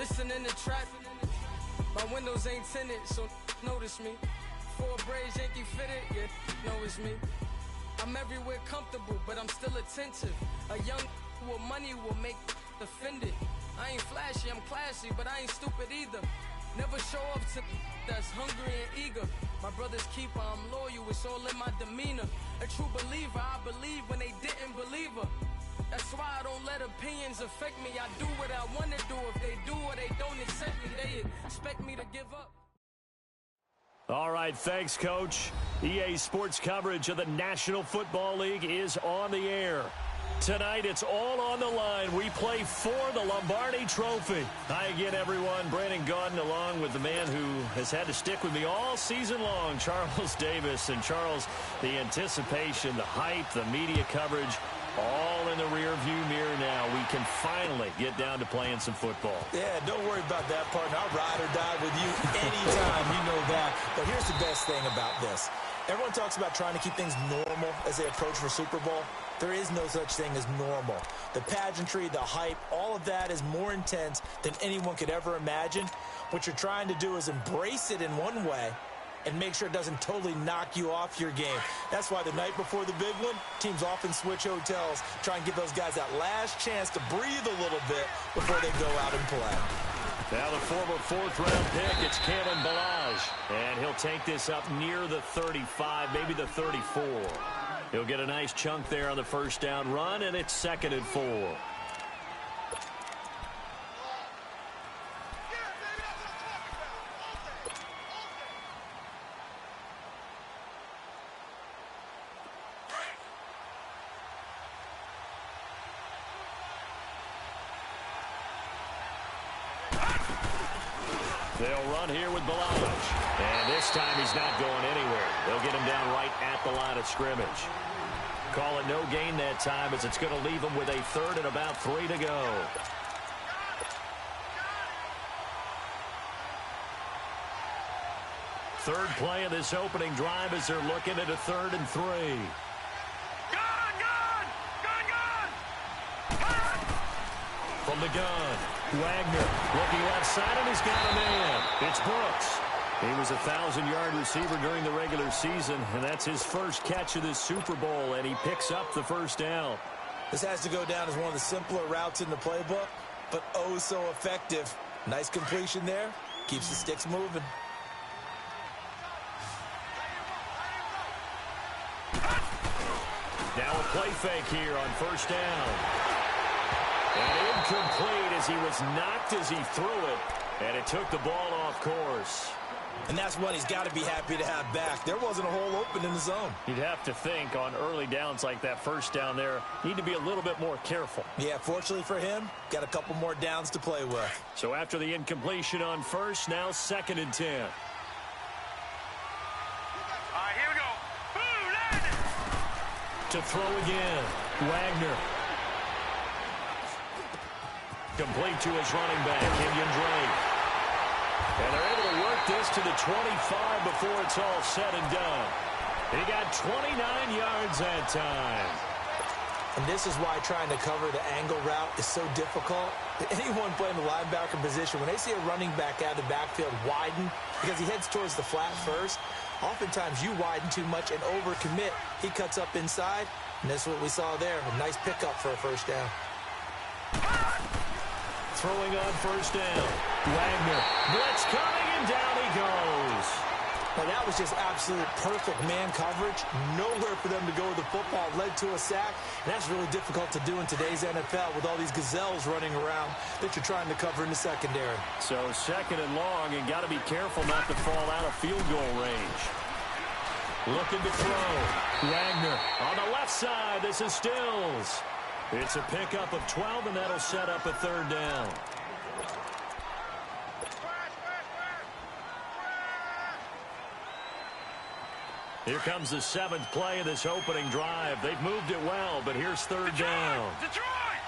Listening to trap. My windows ain't tinted, so notice me. 4 braids, Yankee fitted, yeah, know it's me. I'm everywhere comfortable, but I'm still attentive. A young with money will make offended. I ain't flashy, I'm classy, but I ain't stupid either. Never show up to that's hungry and eager. My brother's keeper, I'm loyal, it's all in my demeanor. A true believer, I believe when they didn't believe her. That's why I don't let opinions affect me. I do what I want to do. If they do or they don't accept me, they expect me to give up. All right, thanks, Coach. EA Sports coverage of the National Football League is on the air. Tonight, it's all on the line. We play for the Lombardi Trophy. Hi again, everyone. Brandon Gaudin along with the man who has had to stick with me all season long, Charles Davis. And, Charles, the anticipation, the hype, the media coverage, all in the rearview mirror now. We can finally get down to playing some football. Yeah, don't worry about that, partner. I'll ride or die with you anytime, you know that. But here's the best thing about this. Everyone talks about trying to keep things normal as they approach for Super Bowl. There is no such thing as normal. The pageantry, the hype, all of that is more intense than anyone could ever imagine. What you're trying to do is embrace it in one way and make sure it doesn't totally knock you off your game. That's why the night before the big one, teams often switch hotels, try and give those guys that last chance to breathe a little bit before they go out and play. Now the former fourth-round pick, it's Cameron Balaj, and he'll take this up near the 35, maybe the 34. He'll get a nice chunk there on the first down run, and it's 2nd and 4. They'll run here with Balaj. And this time he's not going anywhere. They'll get him down right at the line of scrimmage. Call it no gain that time as it's going to leave him with a 3rd and about 3 to go. Third play of this opening drive as they're looking at a 3rd and 3. From the gun, Wagner looking left side, and he's got a man. It's Brooks. He was a 1,000-yard receiver during the regular season, and that's his first catch of this Super Bowl, and he picks up the first down. This has to go down as one of the simpler routes in the playbook, but oh so effective. Nice completion there. Keeps the sticks moving. Now a play fake here on first down. And incomplete as he was knocked as he threw it, and it took the ball off course. And that's what he's got to be happy to have back. There wasn't a hole open in the zone. You'd have to think on early downs like that first down there, need to be a little bit more careful. Yeah, fortunately for him, got a couple more downs to play with. So after the incompletion on first, now 2nd and 10. All right, here we go. Boom, landed. To throw again, Wagner. Complete to his running back, Kenyon Drake. And they're able to work this to the 25 before it's all said and done. He got 29 yards that time. And this is why trying to cover the angle route is so difficult. Anyone playing the linebacker position, when they see a running back out of the backfield widen, because he heads towards the flat first, oftentimes you widen too much and overcommit. He cuts up inside, and that's what we saw there. A nice pickup for a first down. Throwing on first down. Wagner. Blitz coming, and down he goes. Now that was just absolute perfect man coverage. Nowhere for them to go with the football. Led to a sack. And that's really difficult to do in today's NFL with all these gazelles running around that you're trying to cover in the secondary. So 2nd and long, and got to be careful not to fall out of field goal range. Looking to throw. Wagner on the left side. This is Stills. It's a pickup of 12, and that'll set up a 3rd down. Here comes the 7th play of this opening drive. They've moved it well, but here's 3rd down. Detroit!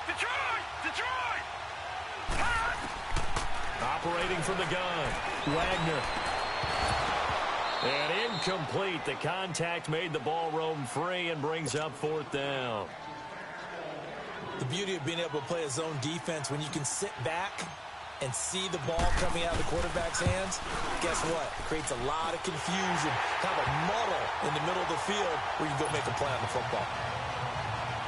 Detroit! Detroit! Operating from the gun, Wagner. And incomplete. The contact made the ball roam free and brings up 4th down. The beauty of being able to play a zone defense when you can sit back and see the ball coming out of the quarterback's hands, guess what? It creates a lot of confusion, kind of a muddle in the middle of the field where you can go make a play on the football.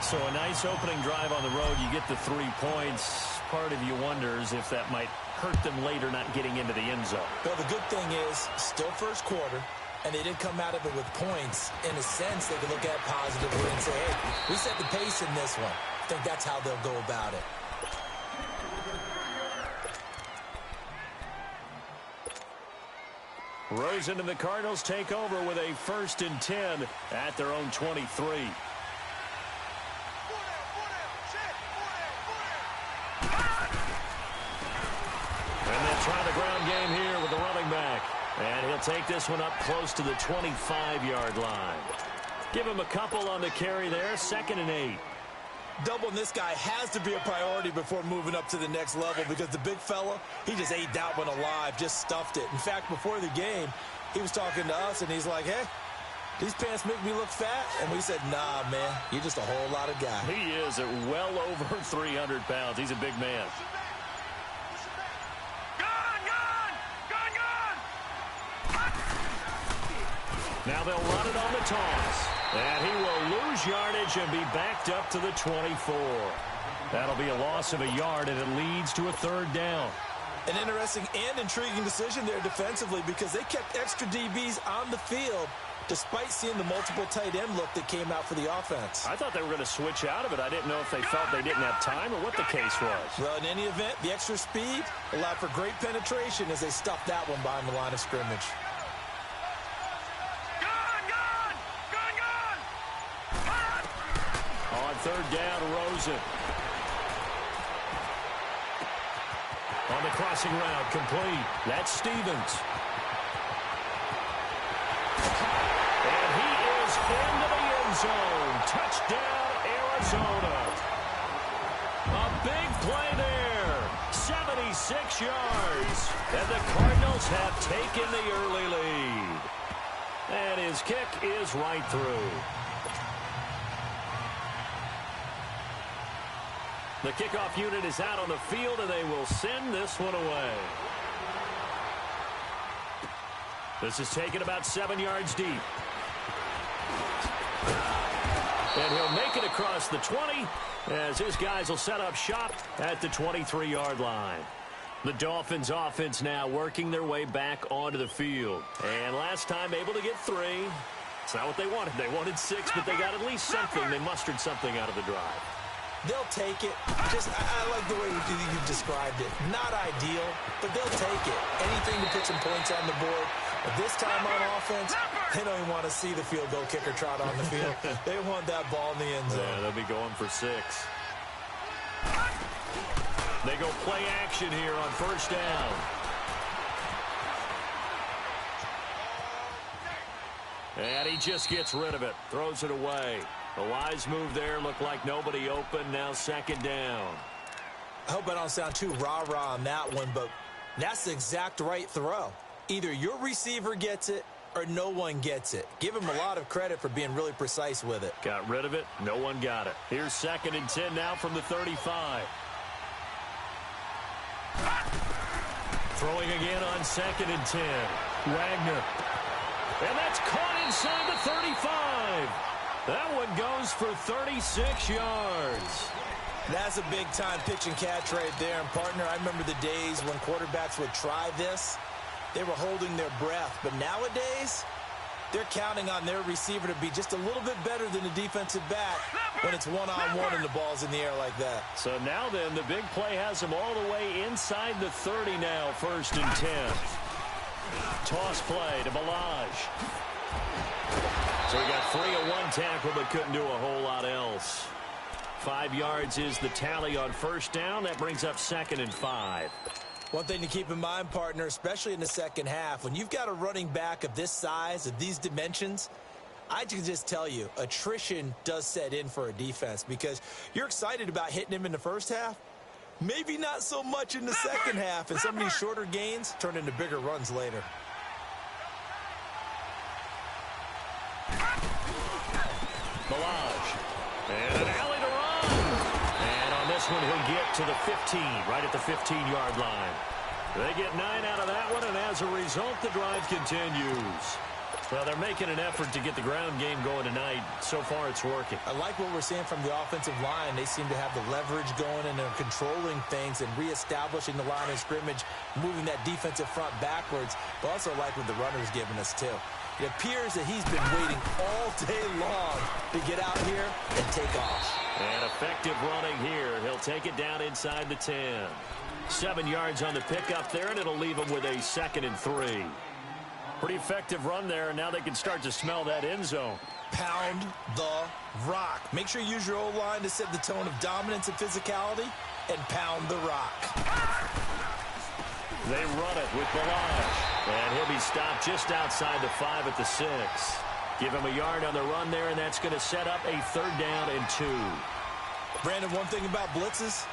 So a nice opening drive on the road. You get the 3 points. Part of you wonders if that might hurt them later not getting into the end zone. Well, the good thing is, still first quarter, and they didn't come out of it with points. In a sense, they can look at it positively and say, hey, we set the pace in this one. I think that's how they'll go about it. Rosen and the Cardinals take over with a 1st and 10 at their own 23. And they'll try the ground game here with the running back. And he'll take this one up close to the 25-yard line. Give him a couple on the carry there, 2nd and 8. Doubling this guy has to be a priority before moving up to the next level because the big fella, he just ate that one alive, just stuffed it. In fact, before the game, he was talking to us, and he's like, hey, these pants make me look fat. And we said, nah, man, you're just a whole lot of guy. He is at well over 300 pounds. He's a big man. Now they'll run it on the toss. And he will lose yardage and be backed up to the 24. That'll be a loss of a yard, and it leads to a 3rd down. An interesting and intriguing decision there defensively because they kept extra DBs on the field despite seeing the multiple tight end look that came out for the offense. I thought they were going to switch out of it. I didn't know if they felt they didn't have time or what the case was. Well, in any event, the extra speed allowed for great penetration as they stuffed that one behind the line of scrimmage. On 3rd down, Rosen. On the crossing route, complete. That's Stevens. And he is into the end zone. Touchdown, Arizona. A big play there. 76 yards. And the Cardinals have taken the early lead. And his kick is right through. The kickoff unit is out on the field, and they will send this one away. This is taken about 7 yards deep. And he'll make it across the 20 as his guys will set up shop at the 23-yard line. The Dolphins offense now working their way back onto the field. And last time able to get 3. It's not what they wanted. They wanted 6, but they got at least something. They mustered something out of the drive. They'll take it. I like the way you described it. Not ideal, but they'll take it. Anything to put some points on the board. But this time on offense, they don't even want to see the field goal kicker trot on the field. They want that ball in the end zone. Yeah, they'll be going for 6. They go play action here on 1st down. And he just gets rid of it. Throws it away. A wise move there. Looked like nobody open. Now 2nd down. I hope I don't sound too rah-rah on that one, but that's the exact right throw. Either your receiver gets it or no one gets it. Give him a lot of credit for being really precise with it. Got rid of it. No one got it. Here's 2nd and 10 now from the 35. Throwing again on 2nd and 10. Wagner. And that's caught inside the 35. That one goes for 36 yards. That's a big-time pitch and catch right there. And, partner, I remember the days when quarterbacks would try this. They were holding their breath. But nowadays, they're counting on their receiver to be just a little bit better than the defensive back when it's one-on-one and the ball's in the air like that. So now then, the big play has them all the way inside the 30 now, 1st and 10. Toss play to Balaj. So he got 3 on 1 tackle, but couldn't do a whole lot else. 5 yards is the tally on 1st down. That brings up 2nd and 5. One thing to keep in mind, partner, especially in the second half, when you've got a running back of this size, of these dimensions, I can just tell you, attrition does set in for a defense because you're excited about hitting him in the first half. Maybe not so much in the second half, and some of these shorter gains turn into bigger runs later. Balaj. And an alley to run. And to the 15, right at the 15-yard line. They get 9 out of that one, and as a result, the drive continues. Well, they're making an effort to get the ground game going tonight. So far, it's working. I like what we're seeing from the offensive line. They seem to have the leverage going, and they're controlling things and reestablishing the line of scrimmage, moving that defensive front backwards. But also like what the runner's giving us, too. It appears that he's been waiting all day long to get out here and take off. And effective running here. He'll take it down inside the 10. 7 yards on the pickup there, and it'll leave him with a 2nd and 3. Pretty effective run there, and now they can start to smell that end zone. Pound the rock. Make sure you use your O-line to set the tone of dominance and physicality, and pound the rock. They run it with Balaj, and he'll be stopped just outside the 5 at the 6. Give him a yard on the run there, and that's going to set up a 3rd down and 2. Brandon, one thing about blitzes,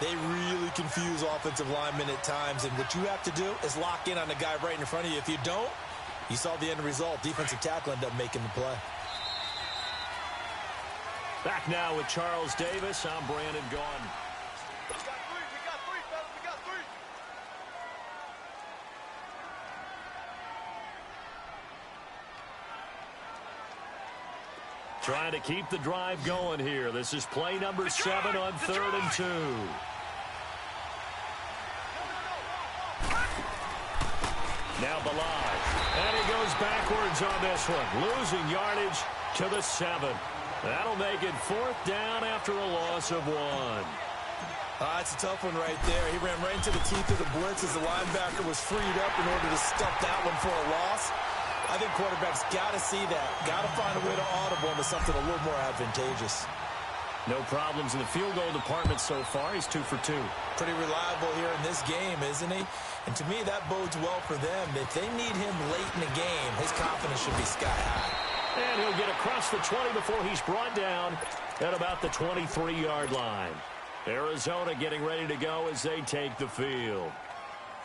they really confuse offensive linemen at times, and what you have to do is lock in on the guy right in front of you. If you don't, you saw the end result. Defensive tackle ended up making the play. Back now with Charles Davis. I'm Brandon Gaudin. We got 3, fellas. We got 3. Trying to keep the drive going here. This is play number 7 on 3rd and 2. Now Balaj. And he goes backwards on this one. Losing yardage to the 7. That'll make it 4th down after a loss of 1. It's a tough one right there. He ran right into the teeth of the blitz as the linebacker was freed up in order to stuff that one for a loss. I think quarterbacks got to see that. Got to find a way to audible into something a little more advantageous. No problems in the field goal department so far. He's 2 for 2. Pretty reliable here in this game, isn't he? And to me, that bodes well for them. If they need him late in the game, his confidence should be sky high. And he'll get across the 20 before he's brought down at about the 23-yard line. Arizona getting ready to go as they take the field.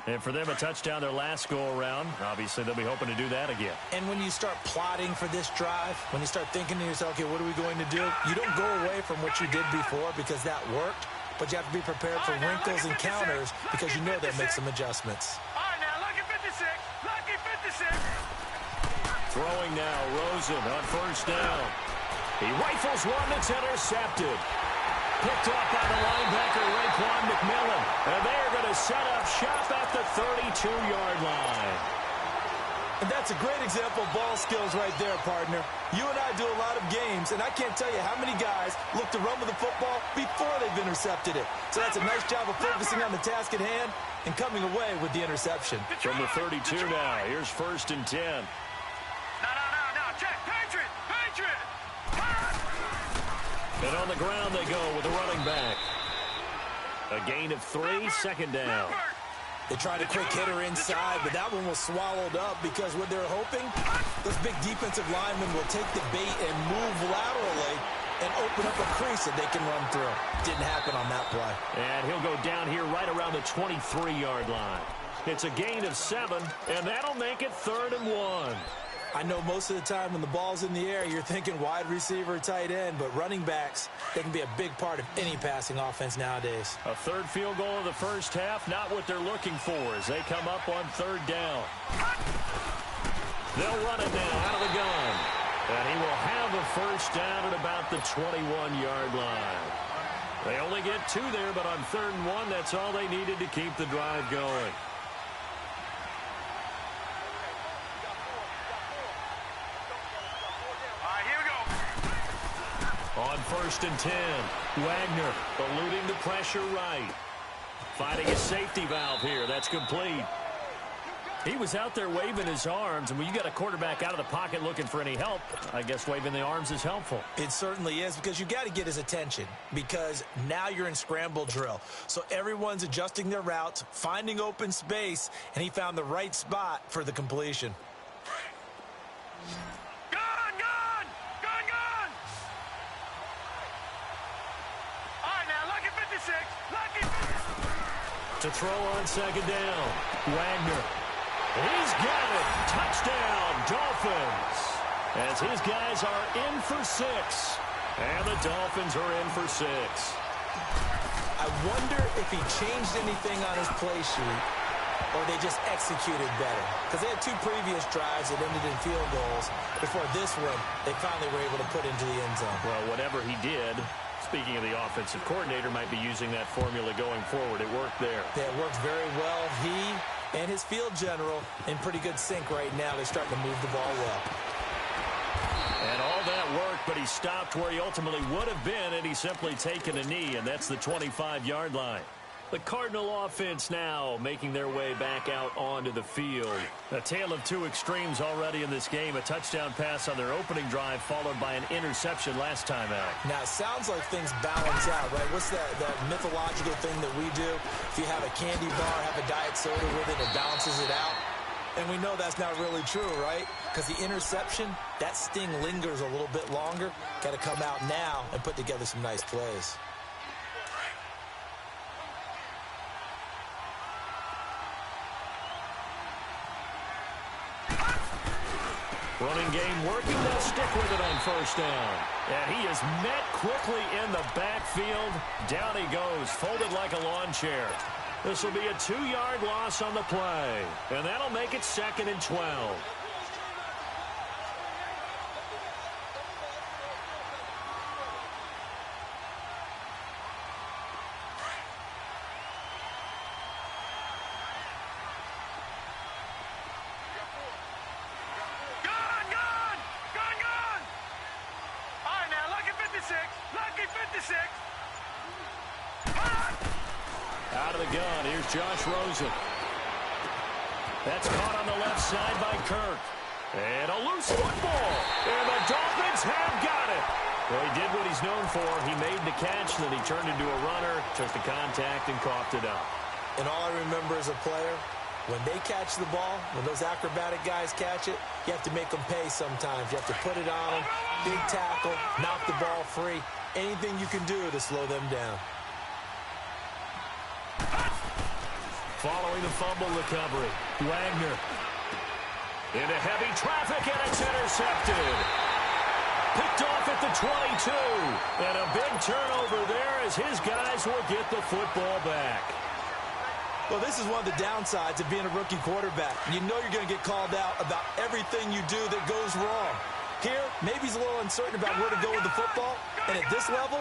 And for them, a touchdown their last go-around. Obviously, they'll be hoping to do that again. And when you start plotting for this drive, when you start thinking to yourself, okay, what are we going to do? You don't go away from what you did before because that worked, but you have to be prepared for wrinkles and counters because you know they'll make some adjustments. All right, now, lucky 56. Lucky 56. Throwing now, Rosen on 1st down. He rifles one that's intercepted. Picked off by the linebacker, Raekwon McMillan. And they're going to set up shop at the 32-yard line. And that's a great example of ball skills right there, partner. You and I do a lot of games, and I can't tell you how many guys look to run with the football before they've intercepted it. So that's a nice job of focusing on the task at hand and coming away with the interception. From the 32 now, here's 1st and 10. No. Check. Patriot. And on the ground they go with the running back. A gain of 3, 2nd down. They tried a quick hitter inside, but that one was swallowed up because what they're hoping, those big defensive linemen will take the bait and move laterally and open up a crease that they can run through. Didn't happen on that play. And he'll go down here right around the 23-yard line. It's a gain of 7, and that'll make it 3rd and 1. I know most of the time when the ball's in the air, you're thinking wide receiver, tight end, but running backs, they can be a big part of any passing offense nowadays. A 3rd field goal of the first half, not what they're looking for as they come up on 3rd down. They'll run it now out of the gun. And he will have a 1st down at about the 21-yard line. They only get 2 there, but on 3rd and 1, that's all they needed to keep the drive going. On 1st and 10, Wagner eluding the pressure right. Finding a safety valve here. That's complete. He was out there waving his arms, and when you got a quarterback out of the pocket looking for any help, I guess waving the arms is helpful. It certainly is, because you got to get his attention, because now you're in scramble drill. So everyone's adjusting their routes, finding open space, and he found the right spot for the completion. To throw on 2nd down, Wagner. He's got it. Touchdown, Dolphins. As his guys are in for 6. And the Dolphins are in for 6. I wonder if he changed anything on his play sheet or they just executed better. Because they had 2 previous drives that ended in field goals. Before this one, they finally were able to put into the end zone. Well, whatever he did, speaking of the offensive coordinator, might be using that formula going forward. It worked there. Yeah, it worked very well. He and his field general in pretty good sync right now. They're starting to move the ball well. And all that worked, but he stopped where he ultimately would have been, and he's simply taken a knee, and that's the 25-yard line. The Cardinal offense now making their way back out onto the field. A tale of 2 extremes already in this game. A touchdown pass on their opening drive followed by an interception last time out. Now, it sounds like things balance out, right? What's that mythological thing that we do? If you have a candy bar, have a diet soda with it, it balances it out. And we know that's not really true, right? Because the interception, that sting lingers a little bit longer. Got to come out now and put together some nice plays. Running game working. They'll stick with it on first down. And he is met quickly in the backfield. Down he goes, folded like a lawn chair. This will be a 2-yard loss on the play. And that'll make it 2nd and 12. Lucky 56. Out of the gun, here's Josh Rosen. That's caught on the left side by Kirk. And a loose football. And the Dolphins have got it. Well, he did what he's known for. He made the catch, then he turned into a runner, took the contact, and coughed it up. And all I remember as a player, when they catch the ball, when those acrobatic guys catch it, you have to make them pay sometimes. You have to put it on them, big tackle, knock the ball free. Anything you can do to slow them down. Following the fumble recovery, Wagner into heavy traffic, and it's intercepted. Picked off at the 22. And a big turnover there as his guys will get the football back. Well, this is one of the downsides of being a rookie quarterback. You know you're going to get called out about everything you do that goes wrong. Here, maybe he's a little uncertain about where to go with the football. And at this level,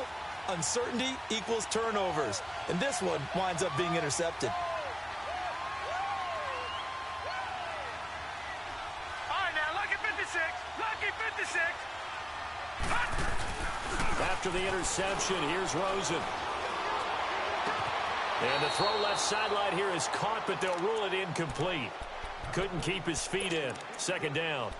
uncertainty equals turnovers. And this one winds up being intercepted. All right, now, lucky 56. Lucky 56. After the interception, here's Rosen. And the throw left sideline here is caught, but they'll rule it incomplete. Couldn't keep his feet in. 2nd down.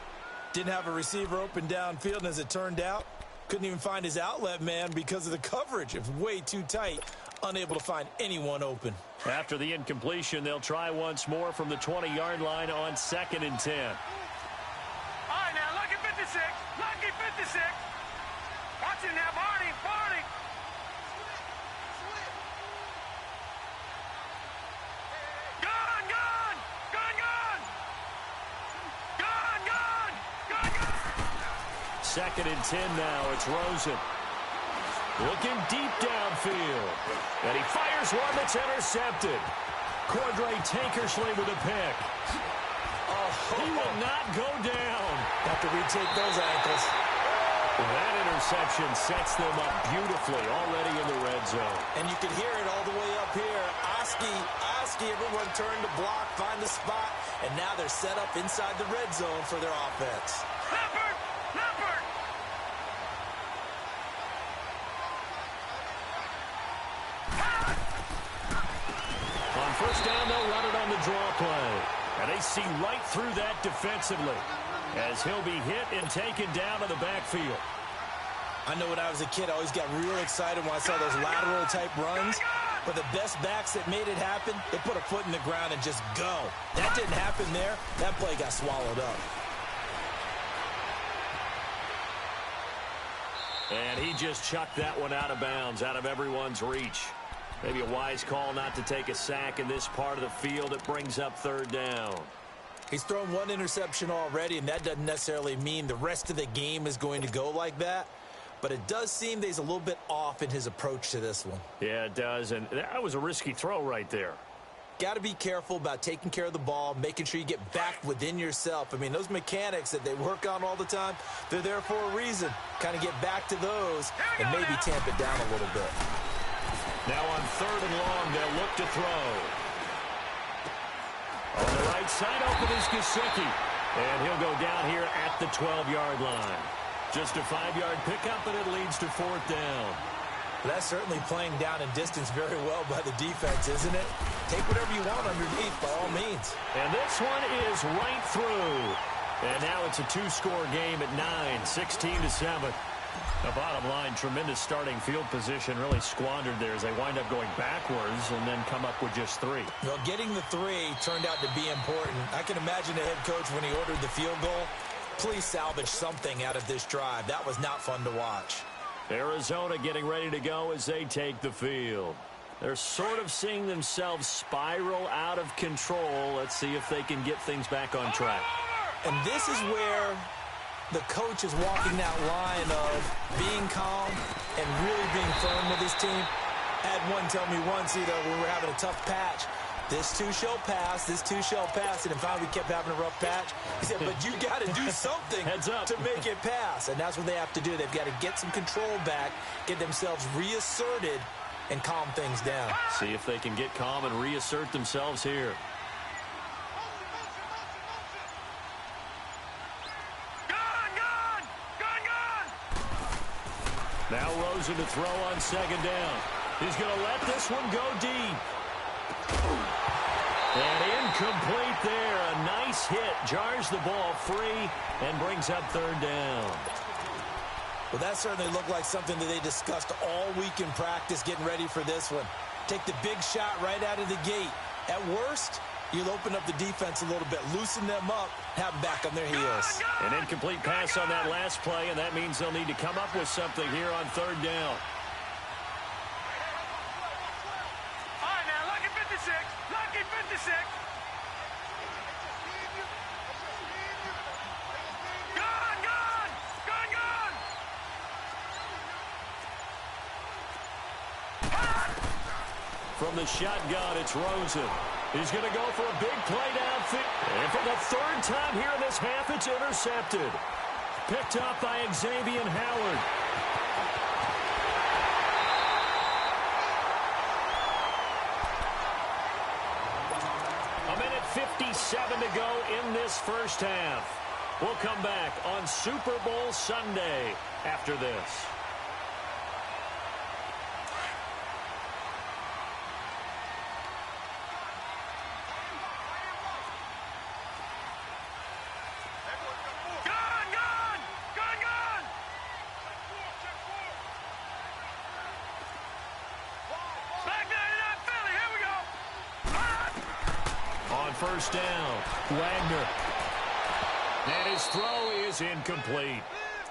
Didn't have a receiver open downfield, and as it turned out, couldn't even find his outlet man because of the coverage. It was way too tight, unable to find anyone open. After the incompletion, they'll try once more from the 20-yard line on 2nd and 10. All right, now, lucky 56. Lucky 56. Watch it now, Barney. Barney. Gone, gone. Gone, gone. Gone, gone. Gone, gone. 2nd and 10 now. It's Rosen. Looking deep downfield. And he fires one that's intercepted. Cordray Tankersley with a pick. He will not go down. Have to retake those ankles. That interception sets them up beautifully already in the red zone. And you can hear it all the way up here. Oski, everyone turned to block, find the spot, and now they're set up inside the red zone for their offense. Leopard. Leopard. On first down, they'll run it on the draw play. And they see right through that defensively as he'll be hit and taken down to the backfield. I know when I was a kid, I always got real excited when I saw those lateral-type runs. But the best backs that made it happen, they put a foot in the ground and just go. That didn't happen there. That play got swallowed up. And he just chucked that one out of bounds, out of everyone's reach. Maybe a wise call not to take a sack in this part of the field. It brings up 3rd down. He's thrown one interception already, and that doesn't necessarily mean the rest of the game is going to go like that. but it does seem that he's a little bit off in his approach to this one. Yeah, it does, and that was a risky throw right there. Got to be careful about taking care of the ball, making sure you get back within yourself. I mean, those mechanics that they work on all the time, they're there for a reason. Kind of get back to those and maybe tamp it down a little bit. Now on 3rd and long, they'll look to throw. On the right side, open is Gesicki. And he'll go down here at the 12-yard line. Just a 5-yard pickup, and it leads to 4th down. That's certainly playing down in distance very well by the defense, isn't it? Take whatever you want underneath, by all means. And this one is right through. And now it's a 2-score game at 9, 16-7. The bottom line, tremendous starting field position, really squandered there as they wind up going backwards and then come up with just 3. Well, getting the 3 turned out to be important. I can imagine the head coach when he ordered the field goal. Please salvage something out of this drive. That was not fun to watch. Arizona getting ready to go as they take the field. They're sort of seeing themselves spiral out of control. Let's see if they can get things back on track. And this is where the coach is walking that line of being calm and really being firm with his team. I had one tell me once, when we were having a tough patch, this too shall pass, this too shall pass. And finally we kept having a rough patch. He said, but you got to do something Heads up. to make it pass. And that's what they have to do. They've got to get some control back, get themselves reasserted, and calm things down. See if they can get calm and reassert themselves here. Now Rosen to throw on 2nd down. He's going to let this one go deep. And incomplete there. A nice hit. Jars the ball free and brings up 3rd down. Well, that certainly looked like something that they discussed all week in practice getting ready for this one. Take the big shot right out of the gate. At worst, you'll open up the defense a little bit, loosen them up, have them back on their heels. An incomplete pass on that last play, and that means they'll need to come up with something here on 3rd down. All right, now, lucky 56. Lucky 56. From the shotgun, it's Rosen. He's going to go for a big play downfield. And for the 3rd time here in this half, it's intercepted. Picked up by Xavier Howard. A minute 57 to go in this first half. We'll come back on Super Bowl Sunday after this. First down, Wagner. And his throw is incomplete.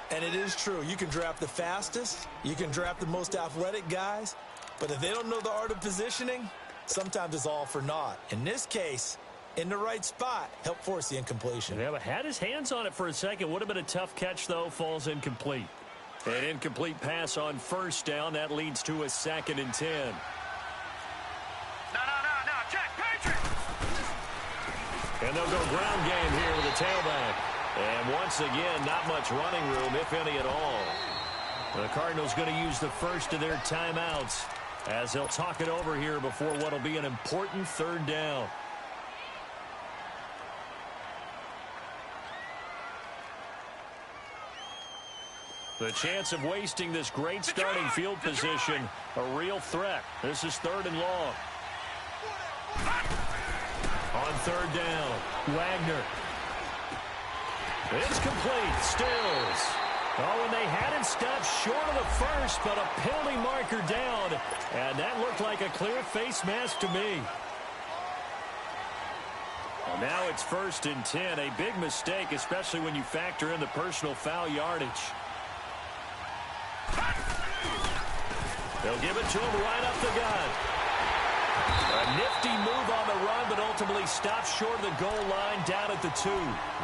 And it is true. You can draft the fastest. You can draft the most athletic guys. But if they don't know the art of positioning, sometimes it's all for naught. In this case, in the right spot, help force the incompletion. Yeah, but had his hands on it for a second. Would have been a tough catch, though. Falls incomplete. An incomplete pass on first down. That leads to a 2nd and 10. And they'll go ground game here with the tailback. And once again, not much running room, if any at all. The Cardinals going to use the first of their timeouts as they'll talk it over here before what will be an important 3rd down. The chance of wasting this great starting field position, a real threat. This is 3rd and long. On 3rd down, Wagner. It's complete. Stills. Oh, and they had it stopped short of the first, but a penalty marker down. And that looked like a clear face mask to me. Well, now it's 1st and 10. A big mistake, especially when you factor in the personal foul yardage. They'll give it to him right up the gut. A nifty move on the run, but ultimately stops short of the goal line down at the 2.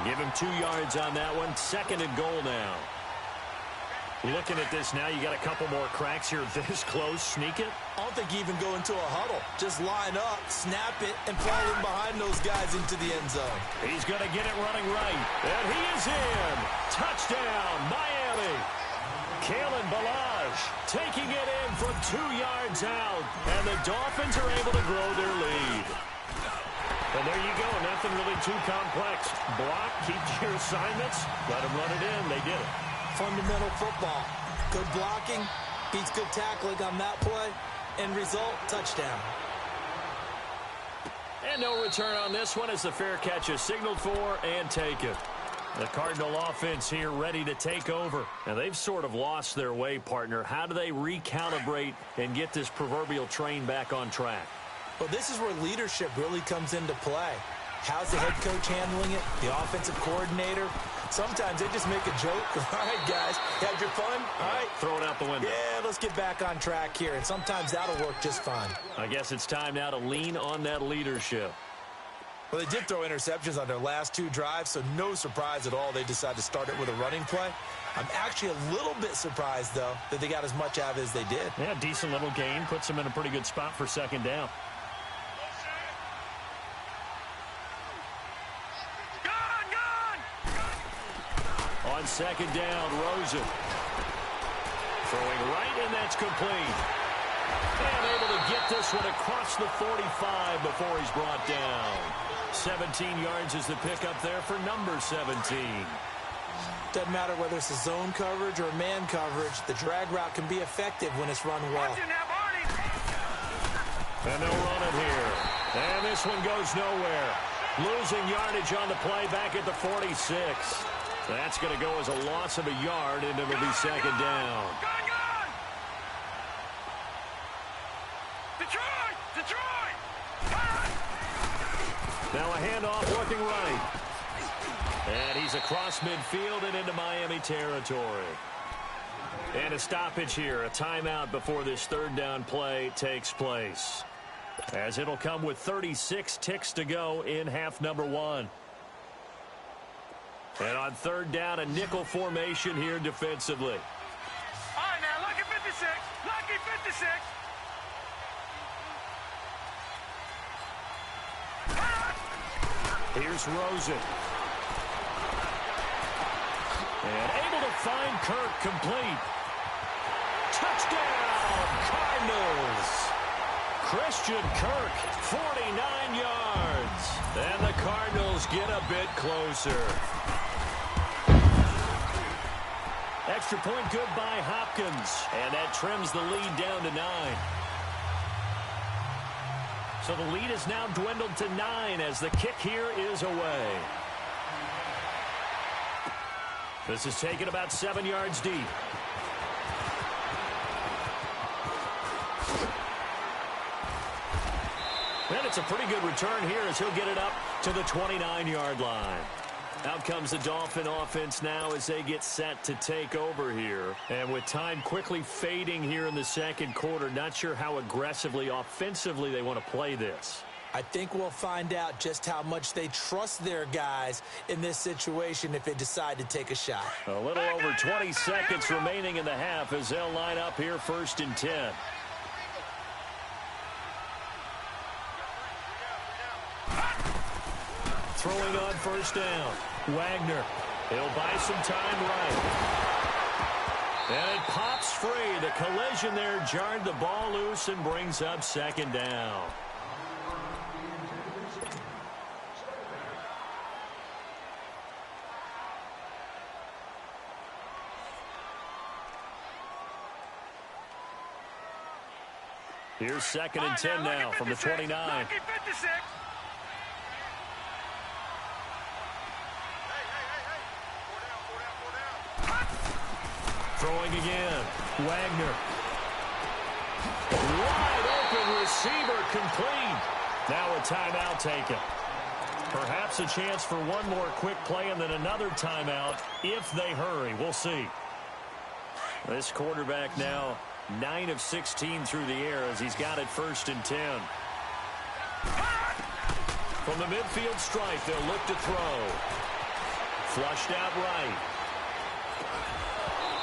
Give him 2 yards on that one. 2nd and goal now. Looking at this now, you got a couple more cracks here this close. Sneak it. I don't think you even go into a huddle. Just line up, snap it, and fall in behind those guys into the end zone. He's going to get it running right. And he is in. Touchdown, Miami. Kalen Ballage taking it in from 2 yards out. And the Dolphins are able to grow their lead. And there you go. Nothing really too complex. Block, keep your assignments, let them run it in. They did it. Fundamental football. Good blocking beats good tackling on that play. End result, touchdown. And no return on this one as the fair catch is signaled for and taken. The Cardinal offense here ready to take over. Now, they've sort of lost their way, partner. How do they recalibrate and get this proverbial train back on track? Well, this is where leadership really comes into play. How's the head coach handling it? The offensive coordinator? Sometimes they just make a joke. All right, guys, had your fun? All right. Throw it out the window. Yeah, let's get back on track here, and sometimes that'll work just fine. I guess it's time now to lean on that leadership. Well, they did throw interceptions on their last 2 drives, so no surprise at all they decided to start it with a running play. I'm actually a little bit surprised, though, that they got as much out of it as they did. Yeah, decent little gain. Puts them in a pretty good spot for second down. On second down, Rosen. Throwing right, and that's complete. And able to get this one across the 45 before he's brought down. 17 yards is the pickup there for number 17. Doesn't matter whether it's a zone coverage or man coverage, the drag route can be effective when it's run well. And they'll run it here. And this one goes nowhere. Losing yardage on the play back at the 46. That's going to go as a loss of a yard, and it'll be second down. Detroit! Now a handoff working right. And he's across midfield and into Miami territory. And a stoppage here, a timeout before this third down play takes place. As it'll come with 36 ticks to go in half number 1. And on third down, a nickel formation here defensively. All right, now, lucky 56. Lucky 56. Here's Rosen. And able to find Kirk complete. Touchdown, Cardinals. Christian Kirk, 49 yards. And the Cardinals get a bit closer. Extra point good by Hopkins. And that trims the lead down to 9. So the lead is now dwindled to 9 as the kick here is away. This is taken about 7 yards deep. And it's a pretty good return here as he'll get it up to the 29-yard line. Out comes the Dolphin offense now as they get set to take over here. And with time quickly fading here in the second quarter, not sure how aggressively, offensively they want to play this. I think we'll find out just how much they trust their guys in this situation if they decide to take a shot. A little over 20 seconds remaining in the half as they'll line up here 1st and 10. Throwing on first down. Wagner. He'll buy some time right. And it pops free. The collision there jarred the ball loose and brings up second down. Here's 2nd and 10 now from the 29. Throwing again. Wagner. Wide open receiver complete. Now a timeout taken. Perhaps a chance for one more quick play and then another timeout if they hurry. We'll see. This quarterback now 9 of 16 through the air as he's got it 1st and 10. From the midfield stripe, they'll look to throw. Flushed out right.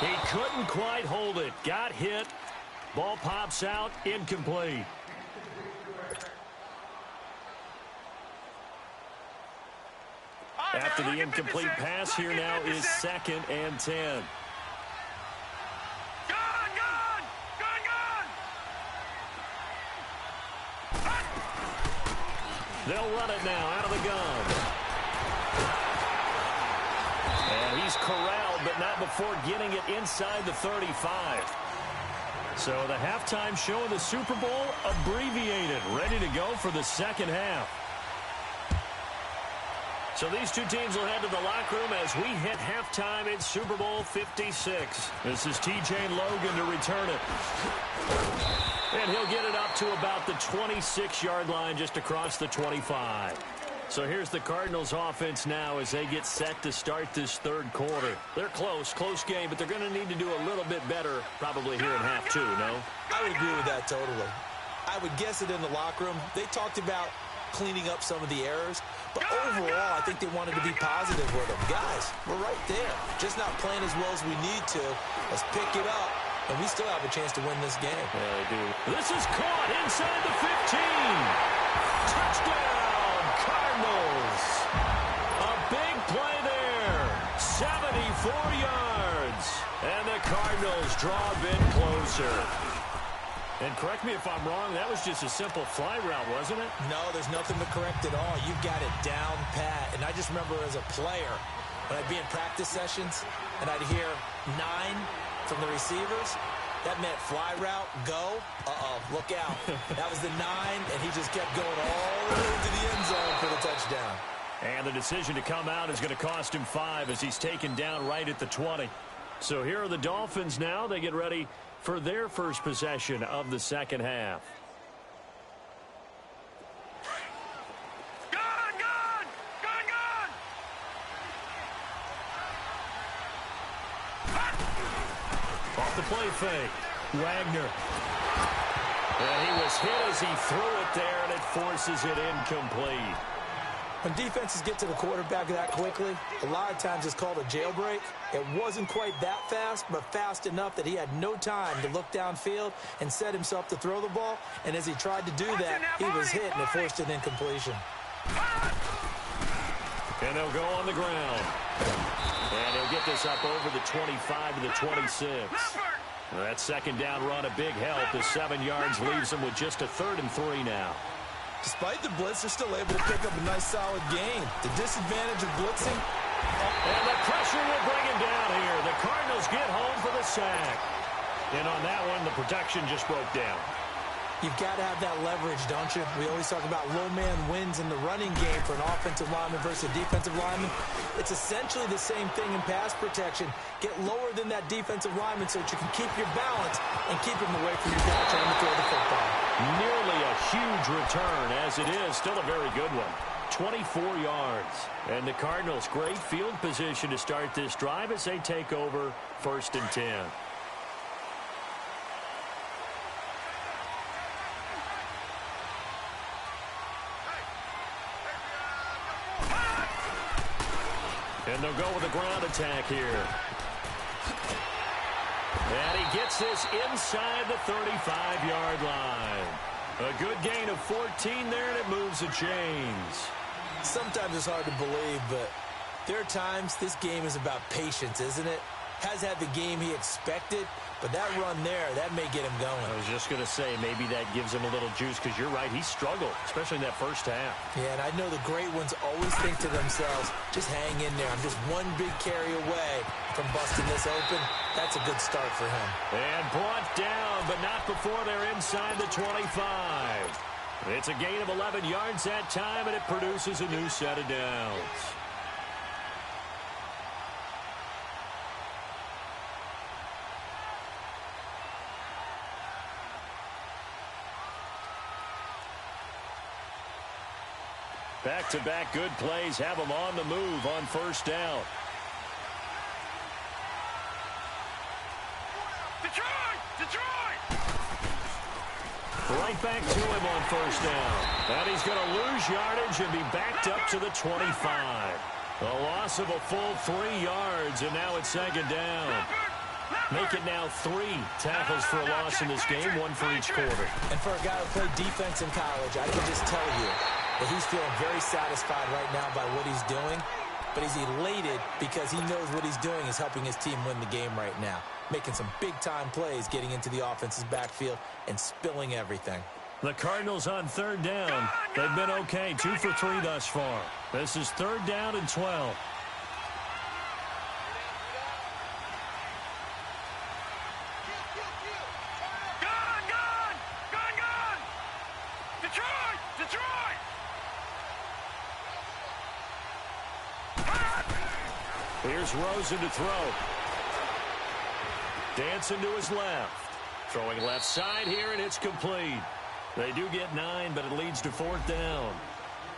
He couldn't quite hold it. Got hit. Ball pops out. Incomplete. After the incomplete pass, here now is 2nd and 10. They'll run it now out of the gun. And he's corralled, but not before getting it inside the 35. So the halftime show of the Super Bowl abbreviated, ready to go for the second half. So these two teams will head to the locker room as we hit halftime in Super Bowl 56. This is TJ Logan to return it. And he'll get it up to about the 26-yard line just across the 25. So here's the Cardinals offense now as they get set to start this third quarter. They're close game, but they're going to need to do a little bit better probably here in half two, no? I would agree with that totally. I would guess it in the locker room. They talked about cleaning up some of the errors, but overall, I think they wanted to be positive with them. Guys, we're right there. Just not playing as well as we need to. Let's pick it up, and we still have a chance to win this game. Yeah, they do. This is caught inside the 15. Touchdown, Cardinals. A big play there. 74 yards. And the Cardinals draw a bit closer. And correct me if I'm wrong, that was just a simple fly route, wasn't it? No, there's nothing to correct at all. You've got it down pat. And I just remember as a player, when I'd be in practice sessions and I'd hear 9 from the receivers, that meant fly route, go, look out. That was the 9, and he just kept going all the way to the end zone for the touchdown. And the decision to come out is going to cost him 5 as he's taken down right at the 20. So here are the Dolphins now. They get ready for their first possession of the second half. Off the play fake. Wagner. And he was hit as he threw it there, and it forces it incomplete. When defenses get to the quarterback that quickly, a lot of times it's called a jailbreak. It wasn't quite that fast, but fast enough that he had no time to look downfield and set himself to throw the ball. And as he tried to do that, he was hit, and it forced an incompletion. And they'll go on the ground. And he'll get this up over the 25 to the 26. That second down run, a big help as 7 yards leaves him with just a 3rd and 3 now. Despite the blitz, they're still able to pick up a nice, solid gain. The disadvantage of blitzing. And the pressure will bring him down here. The Cardinals get home for the sack. And on that one, the protection just broke down. You've got to have that leverage, don't you? We always talk about low man wins in the running game for an offensive lineman versus a defensive lineman. It's essentially the same thing in pass protection. Get lower than that defensive lineman so that you can keep your balance and keep him away from your guy trying to throw the football. Nearly a huge return, as it is. Still a very good one. 24 yards. And the Cardinals, great field position to start this drive as they take over 1st and 10. And they'll go with a ground attack here. And he gets this inside the 35-yard line. A good gain of 14 there, and it moves the chains. Sometimes it's hard to believe, but there are times this game is about patience, isn't it? Has had the game he expected, but that run there, that may get him going. I was just going to say, maybe that gives him a little juice, because you're right, he struggled, especially in that first half. Yeah, and I know the great ones always think to themselves, just hang in there. I'm just one big carry away from busting this open. That's a good start for him. And brought down, but not before they're inside the 25. It's a gain of 11 yards that time, and it produces a new set of downs. Back-to-back good plays have them on the move on 1st down. Detroit! Right back to him on 1st down. And he's going to lose yardage and be backed up to the 25. A loss of a full 3 yards, and now it's 2nd down. Make it now 3 tackles for a loss in this game, 1 for each quarter. And for a guy who played defense in college, I can just tell you that he's feeling very satisfied right now by what he's doing. But he's elated because he knows what he's doing is helping his team win the game right now. Making some big-time plays, getting into the offense's backfield, and spilling everything. The Cardinals on 3rd down. They've been okay, 2 for 3 thus far. This is 3rd down and 12. Here's Rosen to throw. Dancing to his left. Throwing left side here, and it's complete. They do get 9, but it leads to 4th down.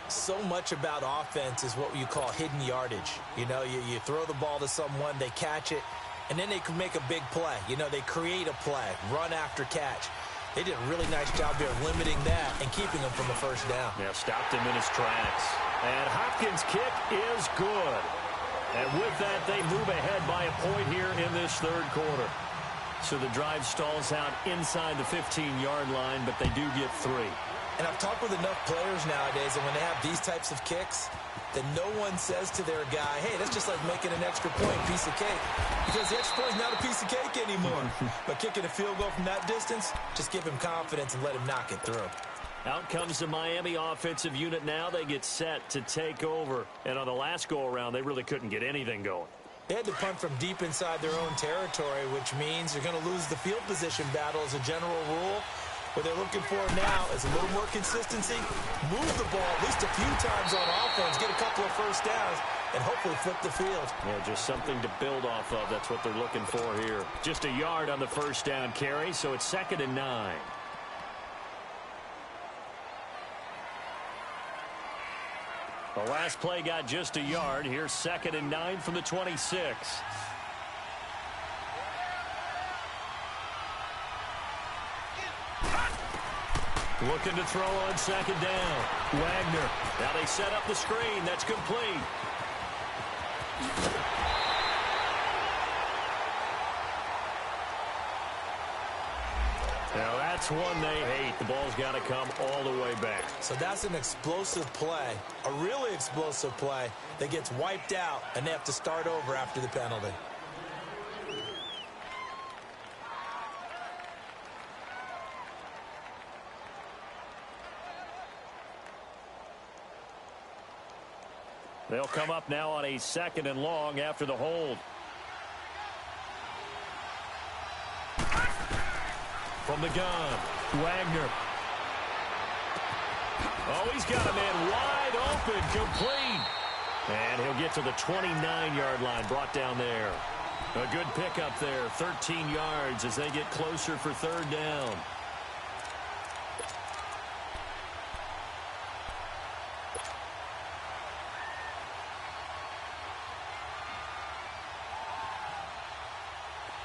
So much about offense is what you call hidden yardage. You know, you throw the ball to someone, they catch it, and then they can make a big play. You know, they create a play, run after catch. They did a really nice job there limiting that and keeping him from the first down. Yeah, stopped him in his tracks. And Hopkins' kick is good. And with that, they move ahead by a point here in this 3rd quarter. So the drive stalls out inside the 15-yard line, but they do get 3. And I've talked with enough players nowadays, and when they have these types of kicks, that no one says to their guy, hey, that's just like making an extra point, piece of cake. Because the extra point is not a piece of cake anymore. But kicking a field goal from that distance, just give him confidence and let him knock it through. Out comes the Miami offensive unit now. They get set to take over. And on the last go-around, they really couldn't get anything going. They had to punt from deep inside their own territory, which means they're going to lose the field position battle as a general rule. What they're looking for now is a little more consistency, move the ball at least a few times on offense, get a couple of first downs, and hopefully flip the field. Yeah, just something to build off of. That's what they're looking for here. Just a yard on the first down carry, so it's 2nd and 9. The last play got just a yard. Here's 2nd and 9 from the 26. Looking to throw on 2nd down. Wagner. Now they set up the screen. That's complete. Now that's one they hate. The ball's got to come all the way back. So that's an explosive play, a really explosive play that gets wiped out, and they have to start over after the penalty. They'll come up now on a 2nd and long after the hold. From the gun, Wagner. Oh, he's got a man wide open, complete. And he'll get to the 29-yard line, brought down there. A good pickup there, 13 yards as they get closer for 3rd down.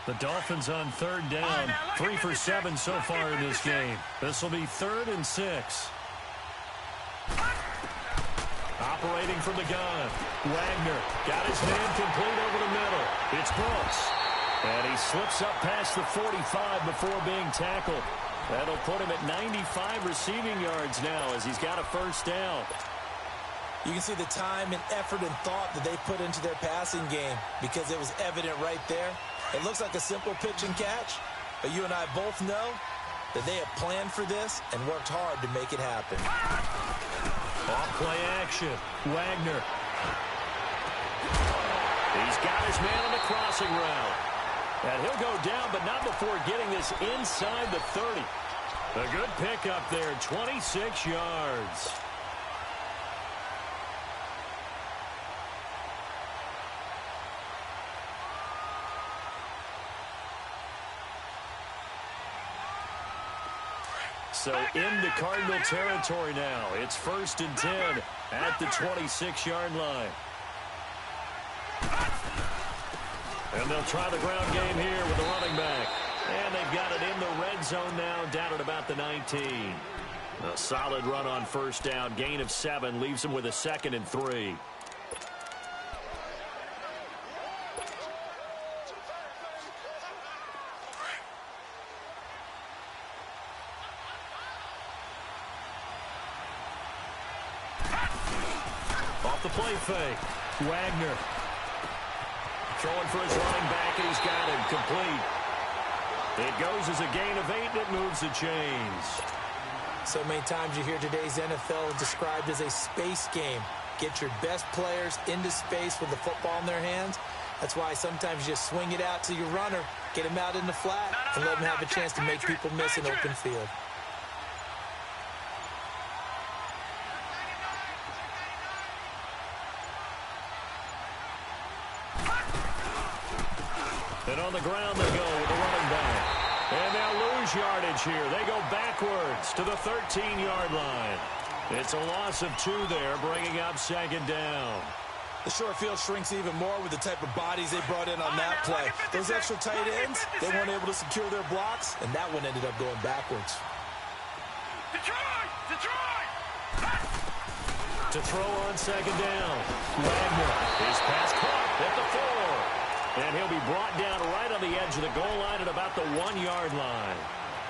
The Dolphins on 3rd down, 3 for 7 so far in this game. This will be 3rd and 6. Operating from the gun, Wagner got his man complete over the middle. It's Brooks, and he slips up past the 45 before being tackled. That'll put him at 95 receiving yards now as he's got a first down. You can see the time and effort and thought that they put into their passing game because it was evident right there. It looks like a simple pitch and catch, but you and I both know that they have planned for this and worked hard to make it happen. Off play action. Wagner. He's got his man on the crossing route. And he'll go down, but not before getting this inside the 30. A good pickup there, 26 yards. So into Cardinal territory now. It's 1st and 10 at the 26-yard line. And they'll try the ground game here with the running back. And they've got it in the red zone now, down at about the 19. A solid run on first down. Gain of 7 leaves them with a 2nd and 3. Off the play fake. Wagner. Throwing for his running back, and he's got him. Complete. It goes as a gain of 8, and it moves the chains. So many times you hear today's NFL described as a space game. Get your best players into space with the football in their hands. That's why sometimes you just swing it out to your runner, get him out in the flat, and let him have a chance to make people miss an open field. And on the ground they go with the running back. And they'll lose yardage here. They go backwards to the 13-yard line. It's a loss of 2 there, bringing up second down. The short field shrinks even more with the type of bodies they brought in on that play. Those extra tight ends, they weren't able to secure their blocks, and that one ended up going backwards. To throw on second down. Wagner. His pass caught at the 4. And he'll be brought down right on the edge of the goal line at about the 1-yard line.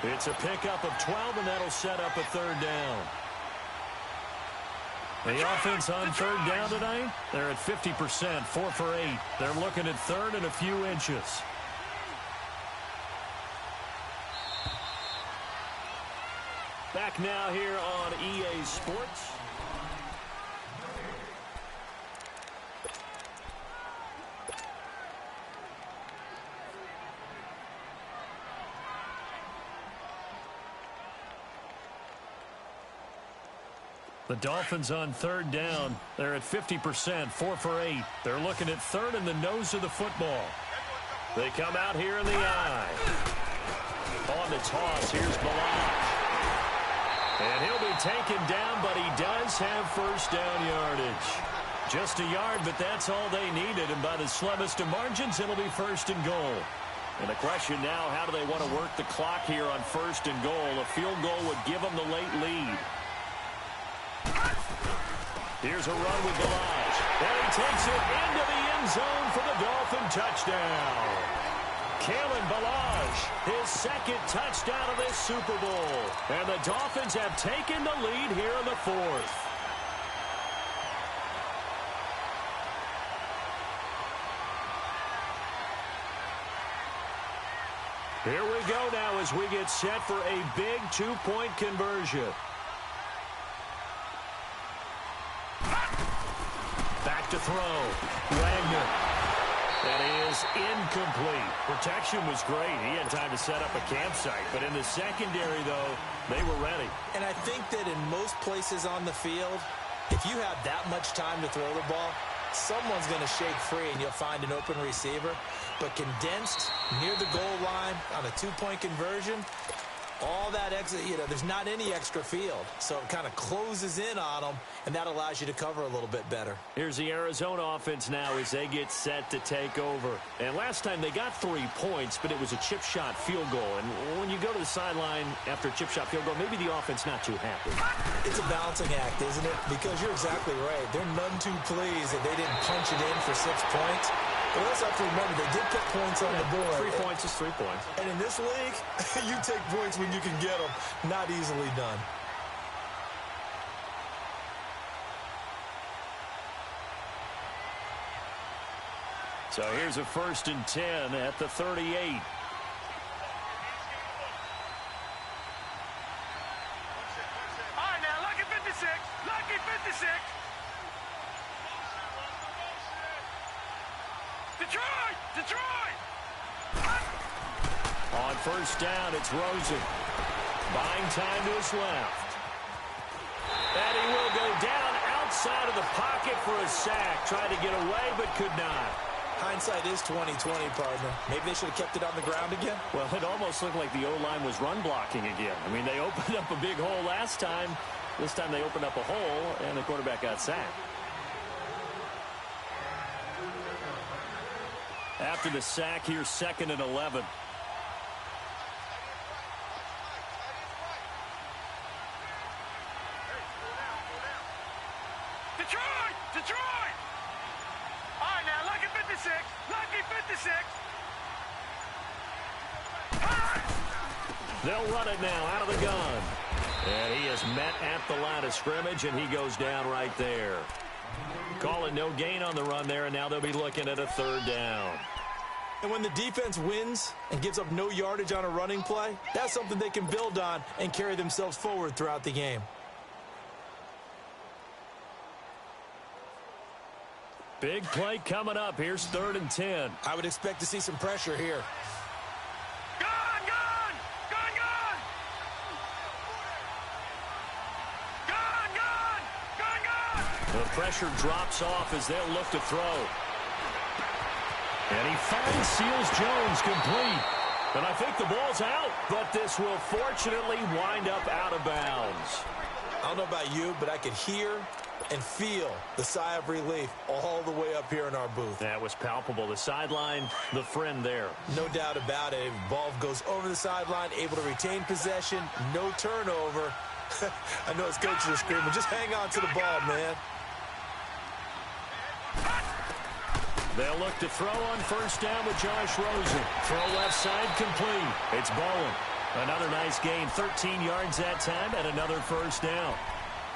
It's a pickup of 12, and that'll set up a third down. The offense on third down tonight, they're at 50%, 4 for 8. They're looking at third and a few inches. Back now here on EA Sports. The Dolphins on third down. They're at 50%, 4 for 8. They're looking at third in the nose of the football. They come out here in the eye. On the toss, here's Balazs. And he'll be taken down, but he does have first down yardage. Just a yard, but that's all they needed. And by the slimmest of margins, it'll be first and goal. And the question now, how do they want to work the clock here on first and goal? A field goal would give them the late lead. Here's a run with Balazs. And he takes it into the end zone for the Dolphin touchdown. Kalen Balazs, his second touchdown of this Super Bowl. And the Dolphins have taken the lead here in the 4th. Here we go now as we get set for a big 2-point conversion. Back to throw. Wagner. That is incomplete. Protection was great. He had time to set up a campsite. But in the secondary, though, they were ready. And I think that in most places on the field, if you have that much time to throw the ball, someone's going to shake free and you'll find an open receiver. But condensed near the goal line on a 2-point conversion, all that extra, there's not any extra field. So it kind of closes in on them, and that allows you to cover a little bit better. Here's the Arizona offense now as they get set to take over. And last time they got 3 points, but it was a chip shot field goal. And when you go to the sideline after a chip shot field goal, maybe the offense not too happy. It's a balancing act, isn't it? Because you're exactly right. They're none too pleased that they didn't punch it in for 6 points. But also have to remember, they did put points on the board. 3 points is 3 points. And in this league, you take points when you can get them. Not easily done. So here's a 1st and 10 at the 38. All right, now, lucky 56. Lucky 56. Detroit! On 1st down, it's Rosen. Buying time to his left. And he will go down outside of the pocket for a sack. Tried to get away, but could not. Hindsight is 20/20, partner. Maybe they should have kept it on the ground again. Well, it almost looked like the O-line was run blocking again. I mean, they opened up a big hole last time. This time they opened up a hole, and the quarterback got sacked. After the sack, here's 2nd and 11. Detroit! All right, now, lucky 56. Lucky 56. They'll run it now out of the gun. And he is met at the line of scrimmage, and he goes down right there. Calling no gain on the run there, and now they'll be looking at a third down. And when the defense wins and gives up no yardage on a running play, that's something they can build on and carry themselves forward throughout the game. Big play coming up. Here's 3rd and 10. I would expect to see some pressure here. Gone, gone! Gone, gone! Gone, gone! Gone, gone! The pressure drops off as they'll look to throw. And he finds Seals-Jones complete. And I think the ball's out, but this will fortunately wind up out of bounds. I don't know about you, but I could hear and feel the sigh of relief all the way up here in our booth. That was palpable. The sideline, the friend there. No doubt about it. Ball goes over the sideline, able to retain possession, no turnover. I know his coaches are screaming, just hang on to the ball, man. They'll look to throw on 1st down with Josh Rosen. Throw left side complete. It's Bowen. Another nice gain, 13 yards that time, and another 1st down.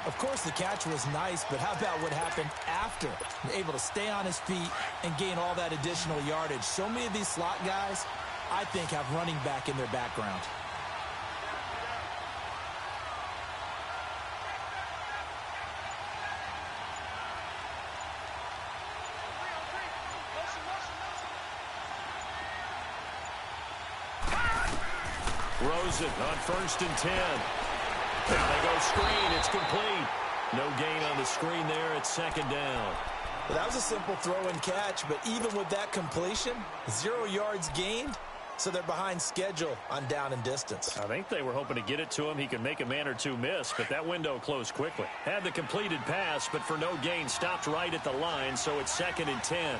Of course, the catch was nice, but how about what happened after? Able to stay on his feet and gain all that additional yardage. So many of these slot guys, I think, have running back in their background. Rosen on 1st and 10. Now they go screen. It's complete. No gain on the screen there. It's 2nd down. Well, that was a simple throw and catch, but even with that completion, 0 yards gained, so they're behind schedule on down and distance. I think they were hoping to get it to him. He could make a man or two miss, but that window closed quickly. Had the completed pass, but for no gain, stopped right at the line, so it's 2nd and 10.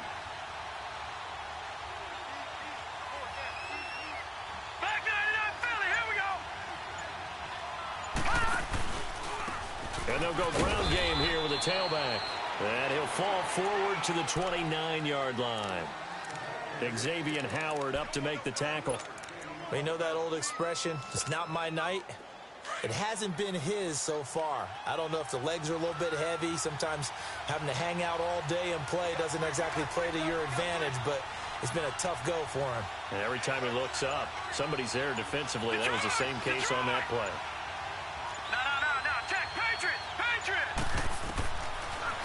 And they'll go ground game here with a tailback. And he'll fall forward to the 29-yard line. Xavier Howard up to make the tackle. We know that old expression, it's not my night. It hasn't been his so far. I don't know if the legs are a little bit heavy. Sometimes having to hang out all day and play doesn't exactly play to your advantage, but it's been a tough go for him. And every time he looks up, somebody's there defensively. That was the same case on that play.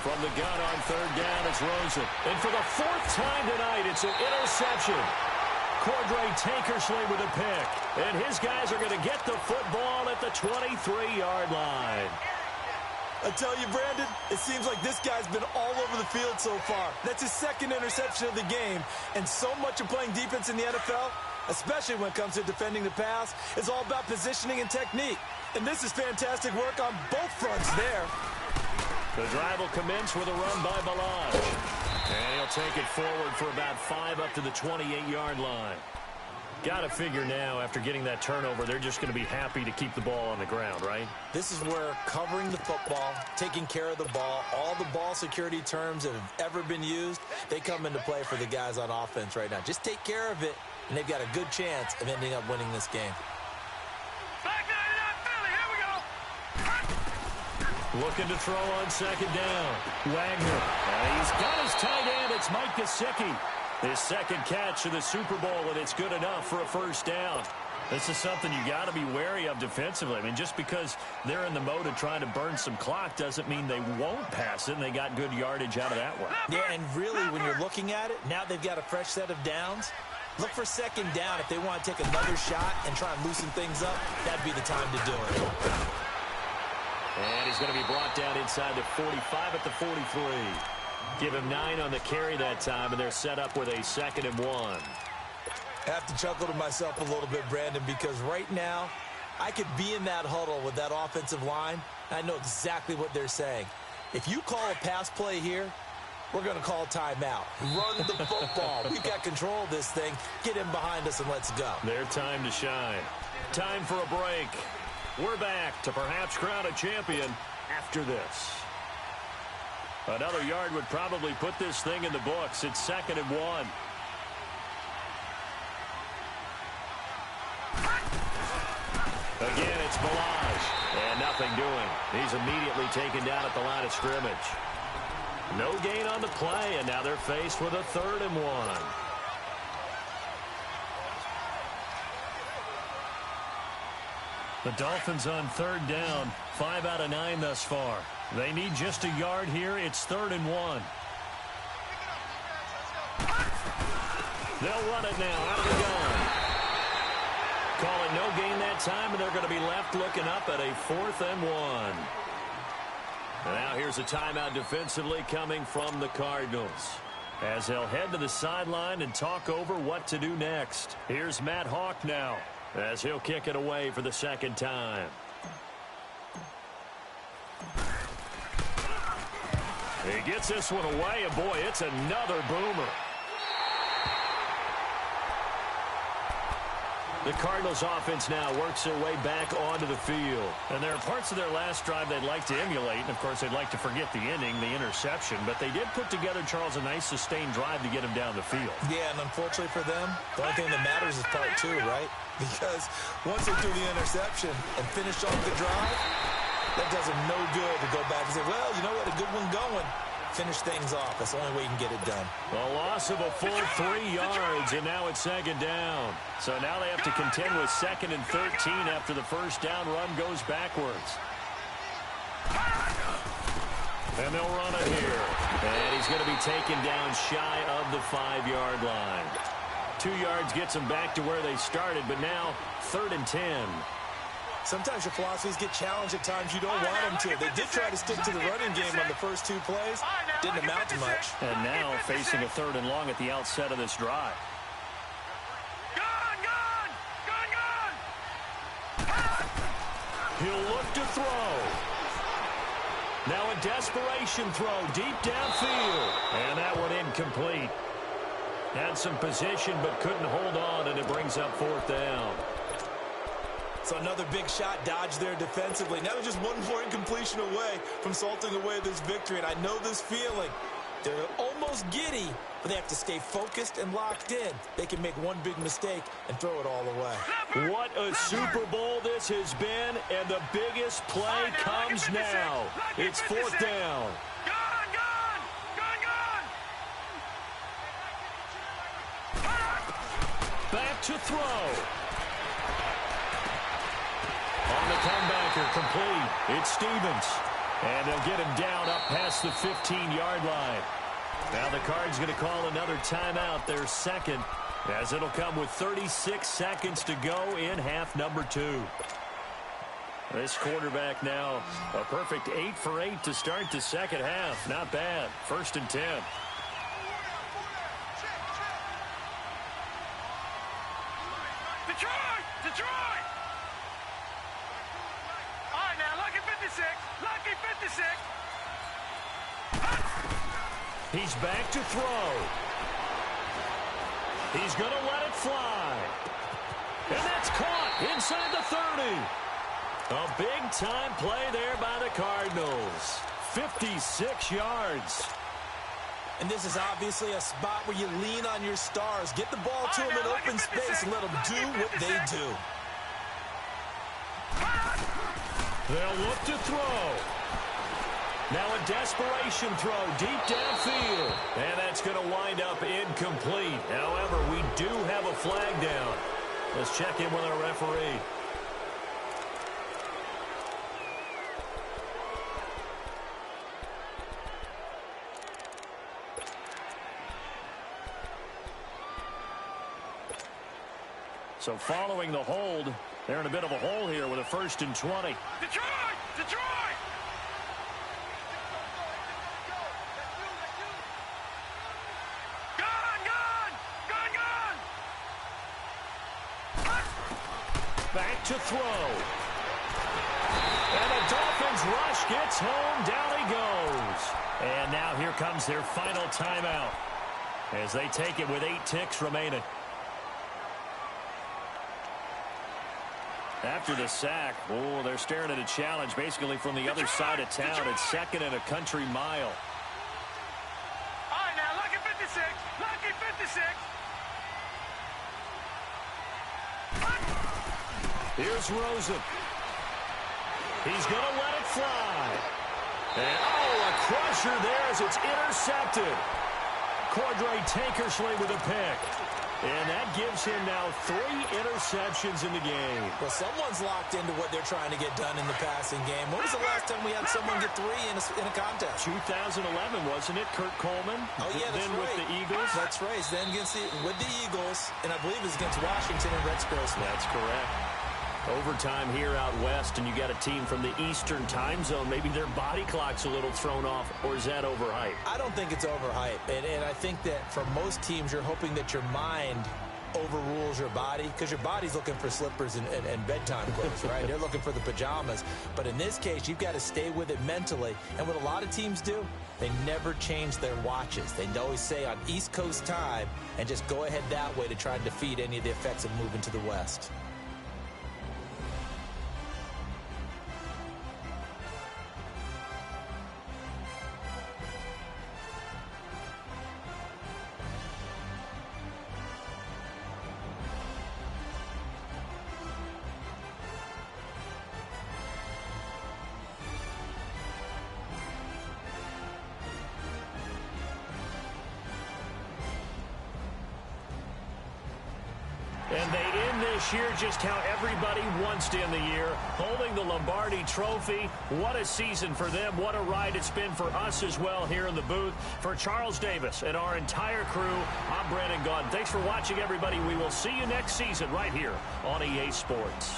From the gun on 3rd down, it's Rosen. And for the 4th time tonight, it's an interception. Cordray Tankersley with a pick. And his guys are going to get the football at the 23-yard line. I tell you, Brandon, it seems like this guy's been all over the field so far. That's his 2nd interception of the game. And so much of playing defense in the NFL, especially when it comes to defending the pass, is all about positioning and technique. And this is fantastic work on both fronts there. The drive will commence with a run by Balaj. And he'll take it forward for about 5 up to the 28-yard line. Got to figure now, after getting that turnover, they're just going to be happy to keep the ball on the ground, right? This is where covering the football, taking care of the ball, all the ball security terms that have ever been used, they come into play for the guys on offense right now. Just take care of it, and they've got a good chance of ending up winning this game. Looking to throw on 2nd down. Wagner. And he's got his tight end. It's Mike Gesicki. His 2nd catch of the Super Bowl, and it's good enough for a 1st down. This is something you got to be wary of defensively. I mean, just because they're in the mode of trying to burn some clock doesn't mean they won't pass it, and they got good yardage out of that one. Yeah, and really, when you're looking at it, now they've got a fresh set of downs. Look for 2nd down if they want to take another shot and try and loosen things up. That'd be the time to do it. And he's going to be brought down inside the 45 at the 43. Give him 9 on the carry that time, and they're set up with a 2nd and 1. I have to chuckle to myself a little bit, Brandon, because right now I could be in that huddle with that offensive line, and I know exactly what they're saying. If you call a pass play here, we're going to call timeout. Run the football. We've got control of this thing. Get him behind us and let's go. Their time to shine. Time for a break. We're back to perhaps crown a champion after this. Another yard would probably put this thing in the books. It's 2nd and 1. Again, it's Balaj. And nothing doing. He's immediately taken down at the line of scrimmage. No gain on the play, and now they're faced with a 3rd and 1. The Dolphins on 3rd down, 5 out of 9 thus far. They need just a yard here. It's 3rd and 1. They'll run it now out of the gun. Call it no gain that time, and they're going to be left looking up at a 4th and 1. And now here's a timeout defensively coming from the Cardinals, as they'll head to the sideline and talk over what to do next. Here's Matt Hawk now, as he'll kick it away for the 2nd time. He gets this one away, and boy, it's another boomer. The Cardinals offense now works their way back onto the field. And there are parts of their last drive they'd like to emulate. And, of course, they'd like to forget the inning, the interception. But they did put together, Charles, a nice sustained drive to get him down the field. Yeah, and unfortunately for them, the only thing that matters is part 2, right? Because once they do the interception and finish off the drive, that does them no good to go back and say, well, you know what, a good one going. Finish things off. That's the only way you can get it done. A loss of a full 3 yards, and now it's 2nd down. So now they have to contend with 2nd and 13 after the first down run goes backwards. And they'll run it here. And he's going to be taken down shy of the 5-yard line. 2 yards gets them back to where they started, but now 3rd and 10. Sometimes your philosophies get challenged at times you don't want them to. They did try to stick to the running game on the first 2 plays. Didn't amount to much. And now facing a 3rd and long at the outset of this drive. He'll look to throw. Now a desperation throw deep downfield. And that one incomplete. Had some position but couldn't hold on, and it brings up 4th down. So another big shot dodged there defensively. Now they're just one more incompletion away from salting away this victory. And I know this feeling. They're almost giddy, but they have to stay focused and locked in. They can make one big mistake and throw it all away. What a Super Bowl this has been, and the biggest play comes now. It's 4th down. Back to throw. On the comebacker, complete. It's Stevens. And they'll get him down up past the 15-yard line. Now the Cards going to call another timeout, their 2nd, as it'll come with 36 seconds to go in half number 2. This quarterback now a perfect 8 for 8 to start the 2nd half. Not bad. 1st and 10. Detroit! All right, now, lucky 56. Lucky 56. He's back to throw. He's going to let it fly. And that's caught inside the 30. A big-time play there by the Cardinals. 56 yards. And this is obviously a spot where you lean on your stars. Get the ball to them in open space and let them do what they do. They'll look to throw. Now a desperation throw deep downfield. And that's going to wind up incomplete. However, we do have a flag down. Let's check in with our referee. So following the hold, they're in a bit of a hole here with a 1st and 20. Detroit! Gun! Back to throw. And the Dolphins rush gets home. Down he goes. And now here comes their final timeout as they take it with 8 ticks remaining. After the sack, they're staring at a challenge basically from the other side of town. It's 2nd and a country mile. All right, now, lucky 56. Lucky 56. Here's Rosen. He's going to let it fly. And, a crusher there as it's intercepted. Cordray Tankersley with a pick. And that gives him now 3 interceptions in the game. Well, someone's locked into what they're trying to get done in the passing game. When was the last time we had someone get 3 in a contest? 2011, wasn't it? Kurt Coleman? Oh, yeah, that's then right. with the Eagles. That's right. Then with the Eagles, and I believe it was against Washington and Rex Grossman. That's correct. Overtime here out west, and you got a team from the Eastern time zone. Maybe their body clock's a little thrown off, or is that overhyped? I don't think it's overhyped, and I think that for most teams, you're hoping that your mind overrules your body, because your body's looking for slippers and bedtime clothes, right? They're looking for the pajamas. But in this case, you've got to stay with it mentally. And what a lot of teams do, they never change their watches. They always say on East Coast time and just go ahead that way to try and defeat any of the effects of moving to the West. And they end this year just how everybody wants to end the year, holding the Lombardi Trophy. What a season for them. What a ride it's been for us as well here in the booth. For Charles Davis and our entire crew, I'm Brandon Gaudin. Thanks for watching, everybody. We will see you next season right here on EA Sports.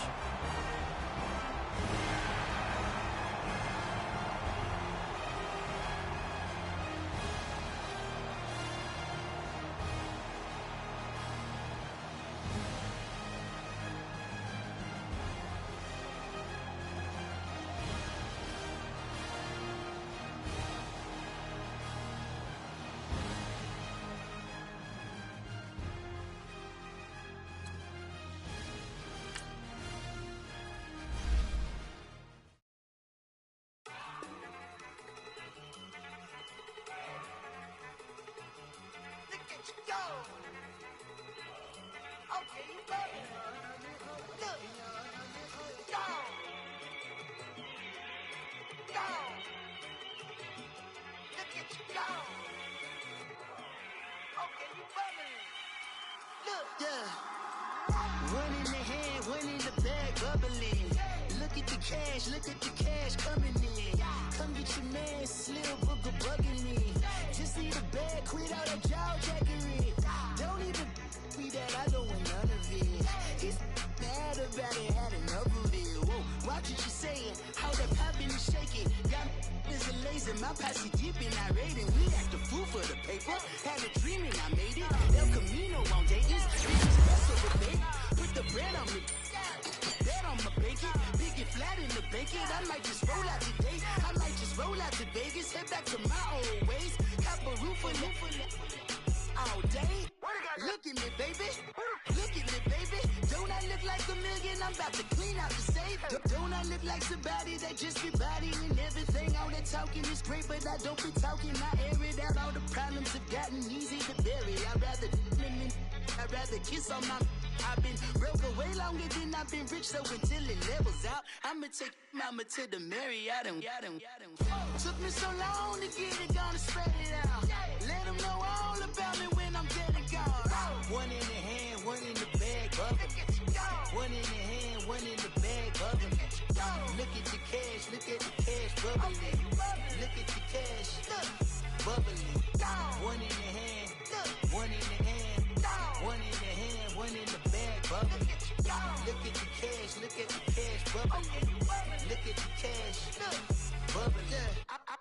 One in the hand, one in the bag, bubbling. Look at the cash coming in. Come get your man, Slim Booger bugging me. Just need a bag, quit all that jaw jackery. Don't even be that, I don't want none of it. He's mad about it, had enough of it. Whoa, watch what you saying, how that poppin' and shaking. Got is a laser, my posse dipping, I raiding. We act a fool for the paper, had a dream and I made it. El Camino on Dayton's, bitches best over bait. Put the bread on me, bread on my bacon. Big and flat in the bacon, I might just roll out today. I might just roll out to Vegas, head back to my old ways. Cop a roof all day. Look at me, baby. Look at me, baby. Don't I look like a million? I'm about to clean out the safe. Don't I look like somebody that just be bodying everything? All that talking is great, but I don't be talking. I air it out. All the problems have gotten easy to bury. I'd rather kiss on my... I've been broke way longer than I've been rich, so until it levels out, I'ma take mama to the Marriott and took me so long to get it, gonna spread it out. Let them know all about me when I'm dead and gone. One in the hand, one in the bag, bubbling. One in the hand, one in the bag, bubbling. Look at the cash, bubbling. Look at the cash, bubbling. One in the hand, one in the hand, one in the hand, one in the bag, bubbling. Look at the cash, bubbling. Look at the cash, bubbling.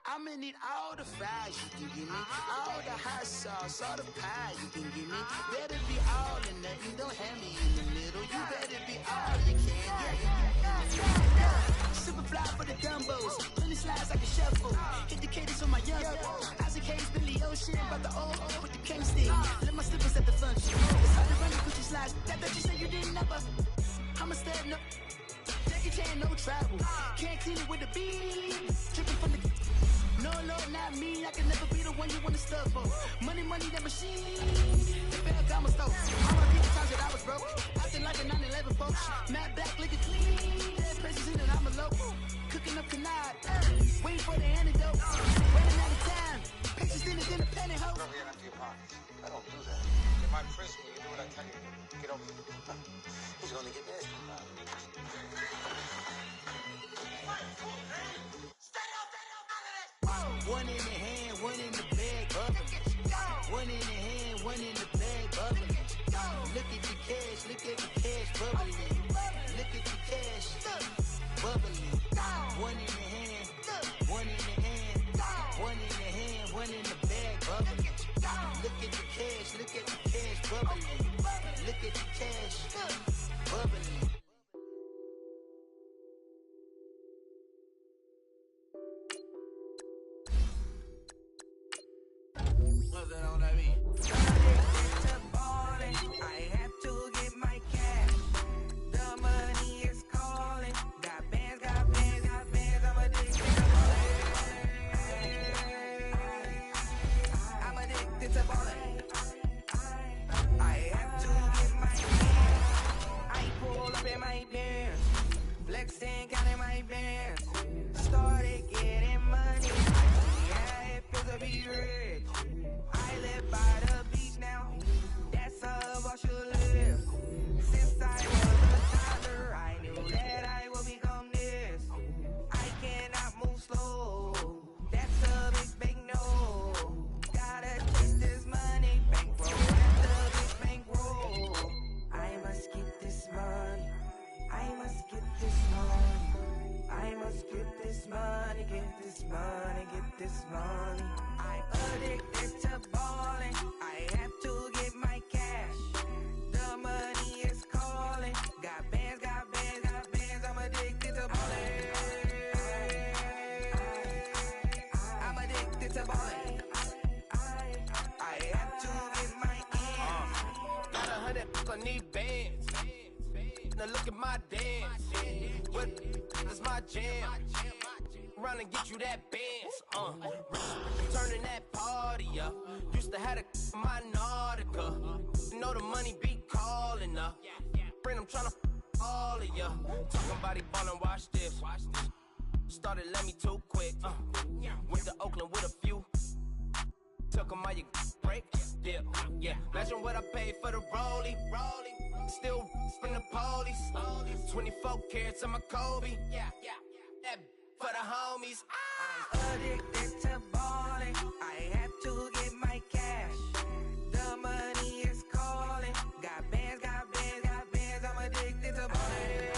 I'ma need all the fries you can give me, all the hot sauce, all the pie you can give me. Better be all or nothing, don't have me in the middle. You better be all you can. Super fly for the dumbos, plenty slides like a shuffle. Hit the cadence on my young Isaac Hayes, Billy Ocean, about the old with the king stick. Let my slippers at the function. It's hard to run the Gucci slides. That you say you didn't never. I'ma stand up. Jackie Chan, no travel. Can't clean it with the beat. Dripping from the... No, Lord, not me. I can never be the the one you wanna stuff for. Money, that machine. They fell down my stove. All my people times that I was broke. Acting like a 9/11 folks. Matte back, looking clean. Dead presses in it, I'm a local. Cooking up canard. Waiting for the antidote. Running out of time. Patience in the penny hoe. Never get into your pockets. I don't do that. In my prison, you do what I tell you. Get over it. He's gonna get this. One in the hand, one in the bag, bubbling. One in the hand, one in the bag, bubbling. Look at the cash, bubbling. Look at the cash, bubbling. One in the hand, one in the hand, one in the hand, one in the bag, bubbling. Look at the cash, bubbling. Look at the cash, bubbling. I have to get my cash. The money is calling. Got bands, I'm addicted to ballin'. I'm addicted to ballin'. I have to get my cash. I pull up in my bands, flexing, counting my bands. Started getting money. Yeah, it feels to be rich. I live by the beach now. That's how I should live. Since I was a toddler, I knew that I would become this. I cannot move slow. That's a big no. Gotta chase this money, bankroll after big bankroll. I must get this money. I must get this money. I must get this money, get this money, get this money. I addicted to balling. I have to get my cash. The money is calling. Got bands, I'm addicted to balling. I'm addicted to balling. I have to get my ends. Got 100, I need bands. Now look at my dance. What is my jam? Run and get you that bands. Turning that party up. Used to have a my Nautica. Know the money be calling up. Friend, I'm tryna all of ya. Talking about he ballin', watch this. Started let me too quick. Went to Oakland with a few. Took 'em all you break. Yeah. Imagine what I paid for the rollie. Still from the police. 24 carats on my Kobe. That for the homies. I'm addicted to balling. I have to get my cash. The money is calling. Got bands, I'm addicted to balling.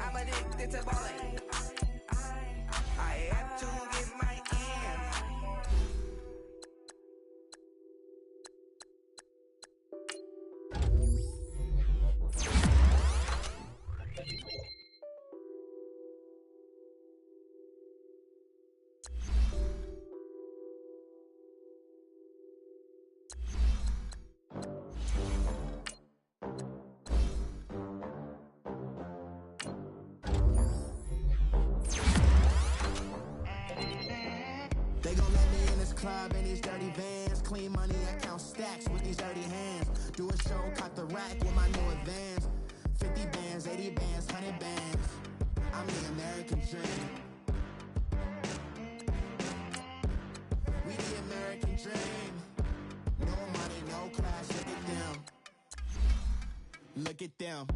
I'm addicted to balling. I have to get my ends. They gon' let me in this club in these dirty vans. Clean money, I count stacks with these dirty hands. Do a show, caught the rack with my new advance. 50 bands, 80 bands, 100 bands. I'm the American dream. We the American dream. No money, no class, look at them. Look at them.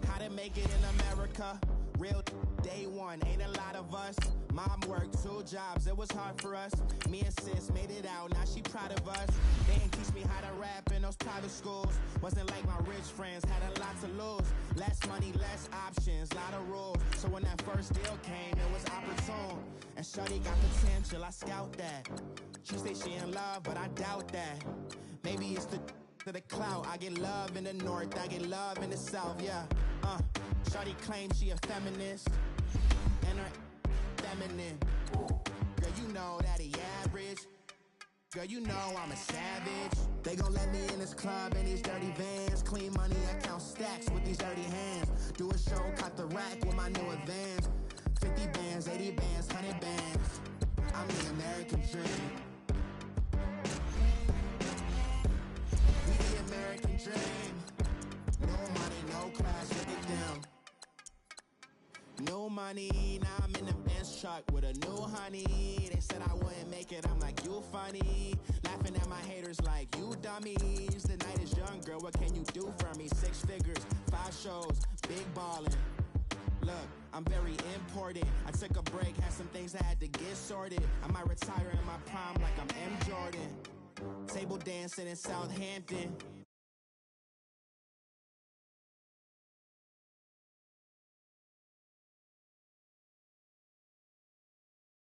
How to make it in America? Real day one, ain't a lot of us. Mom worked 2 jobs, it was hard for us. Me and sis made it out, now she proud of us. They didn't teach me how to rap in those private schools. Wasn't like my rich friends, had a lot to lose. Less money, less options, lot of rules. So when that first deal came, it was opportune. And shorty got potential, I scout that. She say she in love, but I doubt that. Maybe it's the clout. I get love in the north, I get love in the south, yeah. Shorty claims she a feminist, and her feminine. Girl, you know that he average. Girl, you know I'm a savage. They gon' let me in this club in these dirty vans. Clean money, I count stacks with these dirty hands. Do a show, caught the rack with my new advance. 50 bands, 80 bands, 100 bands. I'm the American dream. We the American dream. No money, no class, look at them. No money, now I'm in the Benz truck with a new honey. They said I wouldn't make it, I'm like, you funny. Laughing at my haters like, you dummies. The night is young, girl, what can you do for me? 6 figures, 5 shows, big ballin'. Look, I'm very important. I took a break, had some things I had to get sorted. I might retire in my prime like I'm M. Jordan. Table dancing in Southampton.